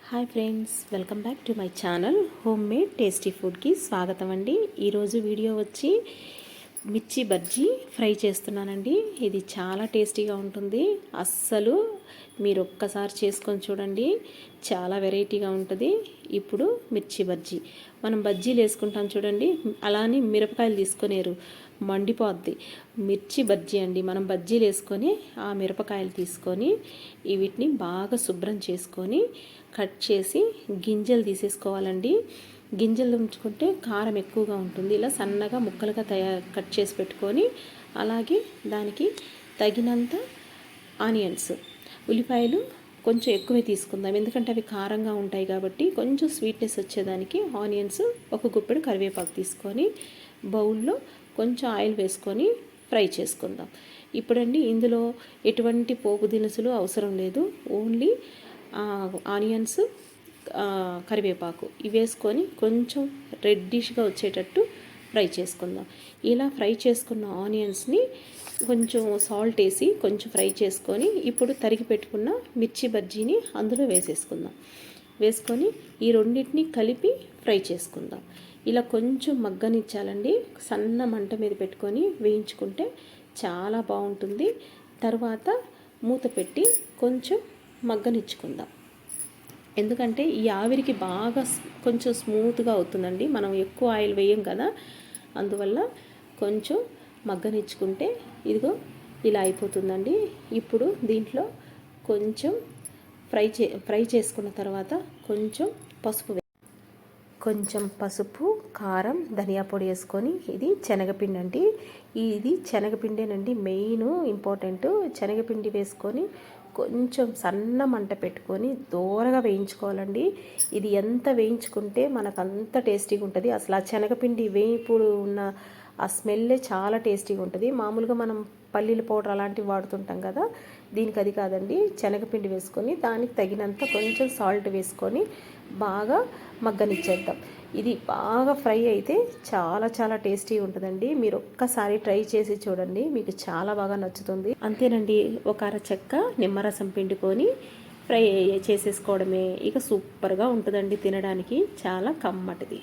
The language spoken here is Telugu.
Hi friends, welcome back to my channel home made tasty ఫుడ్కి స్వాగతం అండి. ఈరోజు వీడియో వచ్చి మిర్చి బజ్జీ ఫ్రై చేస్తున్నానండి. ఇది చాలా టేస్టీగా ఉంటుంది. అస్సలు మీరు ఒక్కసారి చేసుకొని చూడండి, చాలా వెరైటీగా ఉంటుంది. ఇప్పుడు మిర్చి బజ్జీ మనం బజ్జీలు వేసుకుంటాం చూడండి, అలానే మిరపకాయలు తీసుకునేరు మండిపోద్ది. మిర్చి బజ్జీ అండి. మనం బజ్జీలు వేసుకొని ఆ మిరపకాయలు తీసుకొని వీటిని బాగా శుభ్రం చేసుకొని కట్ చేసి గింజలు తీసేసుకోవాలండి. గింజలు ఉంచుకుంటే కారం ఎక్కువగా ఉంటుంది. ఇలా సన్నగా ముక్కలుగా కట్ చేసి పెట్టుకొని, అలాగే దానికి తగినంత ఆనియన్స్, ఉల్లిపాయలు కొంచెం ఎక్కువే తీసుకుందాం, ఎందుకంటే అవి కారంగా ఉంటాయి కాబట్టి. కొంచెం స్వీట్నెస్ వచ్చేదానికి ఆనియన్స్, ఒక గుప్పెడు కరివేపాకు తీసుకొని బౌల్లో కొంచెం ఆయిల్ వేసుకొని ఫ్రై చేసుకుందాం. ఇప్పుడండి ఇందులో ఎటువంటి పోపు దినుసులు అవసరం లేదు. ఓన్లీ ఆనియన్స్, కరివేపాకు ఇవి వేసుకొని కొంచెం రెడ్డిష్గా వచ్చేటట్టు ఫ్రై చేసుకుందాం. ఇలా ఫ్రై చేసుకున్న ఆనియన్స్ని కొంచెం సాల్ట్ వేసి కొంచెం ఫ్రై చేసుకొని ఇప్పుడు తరిగి పెట్టుకున్న మిర్చి బజ్జీని అందులో వేసేసుకుందాం. వేసుకొని ఈ రెండింటిని కలిపి ఫ్రై చేసుకుందాం. ఇలా కొంచెం మగ్గనిచ్చాలండి. సన్న మంట మీద పెట్టుకొని వేయించుకుంటే చాలా బాగుంటుంది. తర్వాత మూత పెట్టి కొంచెం మగ్గనిచ్చుకుందాం. ఎందుకంటే ఈ ఆవిరికి బాగా కొంచెం స్మూత్గా అవుతుందండి. మనం ఎక్కువ ఆయిల్ వేయం కదా, అందువల్ల కొంచెం మగ్గనిచ్చుకుంటే ఇదిగో ఇలా అయిపోతుందండి. ఇప్పుడు దీంట్లో కొంచెం ఫ్రై చేసుకున్న తర్వాత కొంచెం పసుపు, కారం, ధనియా పొడి వేసుకొని, ఇది శనగపిండి అండి. ఇది శనగపిండేనండి మెయిన్ ఇంపార్టెంట్. శనగపిండి వేసుకొని కొంచెం సన్న మంట పెట్టుకొని దూరగా వేయించుకోవాలండి. ఇది ఎంత వేయించుకుంటే మనకు అంత టేస్టీగా ఉంటుంది. అసలు ఆ శనగపిండి వేయింపుడు ఉన్న ఆ స్మెల్లే చాలా టేస్టీగా ఉంటుంది. మామూలుగా మనం పల్లీల పౌడర్ అలాంటివి వాడుతుంటాం కదా, దీనికి అది కాదండి. శనగపిండి వేసుకొని దానికి తగినంత కొంచెం సాల్ట్ వేసుకొని బాగా మగ్గనిచ్చేద్దాం. ఇది బాగా ఫ్రై అయితే చాలా చాలా టేస్టీ ఉంటుందండి. మీరు ఒక్కసారి ట్రై చేసి చూడండి, మీకు చాలా బాగా నచ్చుతుంది. అంతేనండి, ఒక అర చెక్క నిమ్మరసం పిండుకొని ఫ్రై చేసేసుకోవడమే. ఇక సూపర్గా ఉంటుందండి, తినడానికి చాలా కమ్మటిది.